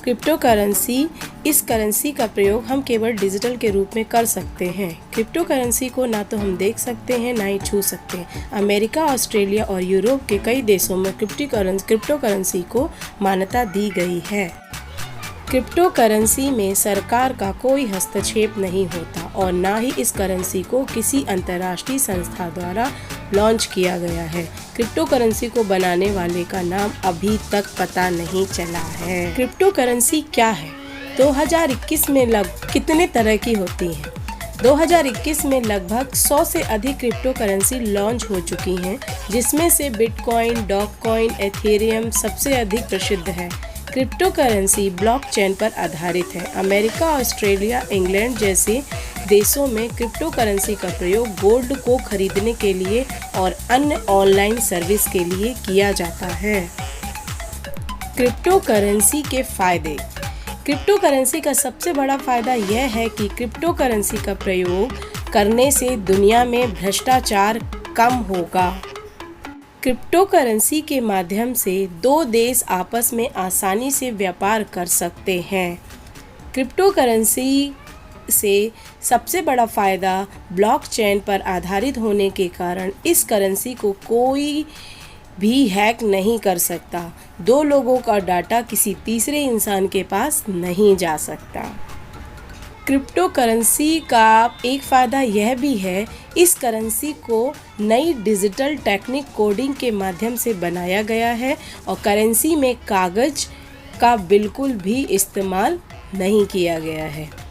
Crypto currency, इस currency का प्रयोग हम केवल डिजिटल के रूप में कर सकते हैं। क्रिप्टो करेंसी को ना तो हम देख सकते हैं ना ही छू सकते हैं। अमेरिका, ऑस्ट्रेलिया और यूरोप के कई देशों में क्रिप्टो करेंसी को मान्यता दी गई है। क्रिप्टो करेंसी में सरकार का कोई हस्तक्षेप नहीं होता और ना ही इस करेंसी को किसी अंतर्राष्ट्रीय संस्था द्वारा लॉन्च किया गया है। क्रिप्टो करेंसी को बनाने वाले का नाम अभी तक पता नहीं चला है। क्रिप्टो करेंसी क्या है? 2021 में कितने तरह की होती हैं? 2021 में लगभग 100 से अधिक क्रिप्टो करेंसी लॉन्च हो चुकी हैं, जिसमें से बिटकॉइन, डॉगकॉइन, एथेरियम सबसे अधिक प्रसिद्ध है। क्रिप्टो करेंसी ब्लॉकचेन पर आधारित है। अमेरिका, ऑस्ट्रेलिया, इंग्लैंड जैसे देशों में क्रिप्टो करेंसी का प्रयोग गोल्ड को खरीदने के लिए और अन्य ऑनलाइन सर्विस के लिए किया जाता है। क्रिप्टो करेंसी के फायदे। क्रिप्टो करेंसी का सबसे बड़ा फायदा यह है कि क्रिप्टो करेंसी का प्रयोग करने से दुनिया में भ्रष्टाचार कम होगा। क्रिप्टो करेंसी के माध्यम से दो देश आपस में आसानी से व्यापार कर सकते हैं। क्रिप्टो करेंसी से सबसे बड़ा फ़ायदा ब्लॉकचेन पर आधारित होने के कारण इस करेंसी को कोई भी हैक नहीं कर सकता। दो लोगों का डाटा किसी तीसरे इंसान के पास नहीं जा सकता। क्रिप्टो करेंसी का एक फ़ायदा यह भी है, इस करेंसी को नई डिजिटल टेक्निक कोडिंग के माध्यम से बनाया गया है और करेंसी में कागज़ का बिल्कुल भी इस्तेमाल नहीं किया गया है।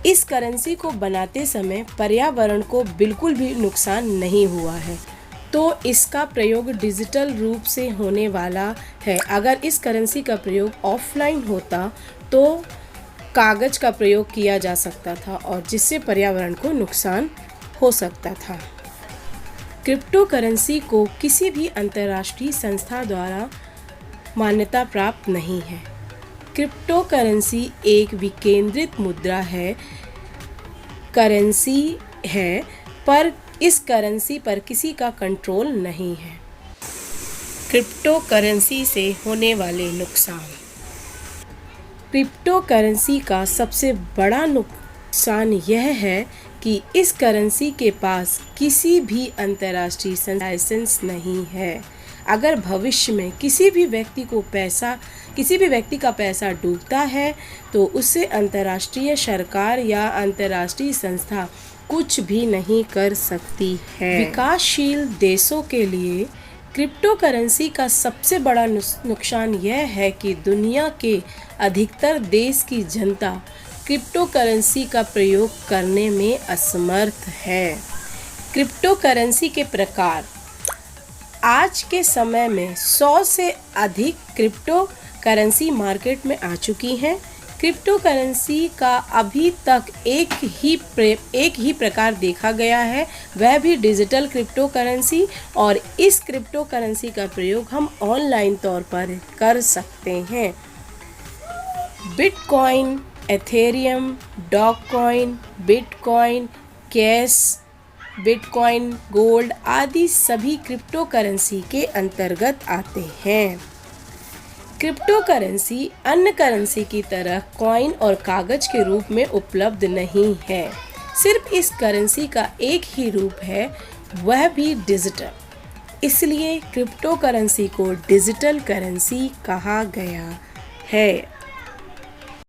इस करेंसी को बनाते समय पर्यावरण को बिल्कुल भी नुकसान नहीं हुआ है, तो इसका प्रयोग डिजिटल रूप से होने वाला है। अगर इस करेंसी का प्रयोग ऑफलाइन होता तो कागज़ का प्रयोग किया जा सकता था और जिससे पर्यावरण को नुकसान हो सकता था। क्रिप्टो करेंसी को किसी भी अंतर्राष्ट्रीय संस्था द्वारा मान्यता प्राप्त नहीं है। क्रिप्टो करेंसी एक विकेंद्रित मुद्रा करेंसी है, पर इस करेंसी पर किसी का कंट्रोल नहीं है। क्रिप्टो करेंसी से होने वाले नुकसान। क्रिप्टो करेंसी का सबसे बड़ा नुकसान यह है कि इस करेंसी के पास किसी भी अंतर्राष्ट्रीय लाइसेंस नहीं है। अगर भविष्य में किसी भी व्यक्ति का पैसा डूबता है तो उससे अंतर्राष्ट्रीय सरकार या अंतर्राष्ट्रीय संस्था कुछ भी नहीं कर सकती है। विकासशील देशों के लिए क्रिप्टो करेंसी का सबसे बड़ा नुकसान यह है कि दुनिया के अधिकतर देश की जनता क्रिप्टो करेंसी का प्रयोग करने में असमर्थ है। क्रिप्टो करेंसी के प्रकार। आज के समय में 100 से अधिक क्रिप्टो करेंसी मार्केट में आ चुकी हैं। क्रिप्टो करेंसी का अभी तक एक ही प्रकार देखा गया है, वह भी डिजिटल क्रिप्टो करेंसी, और इस क्रिप्टो करेंसी का प्रयोग हम ऑनलाइन तौर पर कर सकते हैं। Bitcoin, Ethereum, Dogecoin, bitcoin cash, bitcoin gold आदि सभी क्रिप्टो करेंसी के अंतर्गत आते हैं। क्रिप्टो करेंसी अन्य करेंसी की तरह कॉइन और कागज़ के रूप में उपलब्ध नहीं है। सिर्फ इस करेंसी का एक ही रूप है, वह भी डिजिटल। इसलिए क्रिप्टो करेंसी को डिजिटल करेंसी कहा गया है।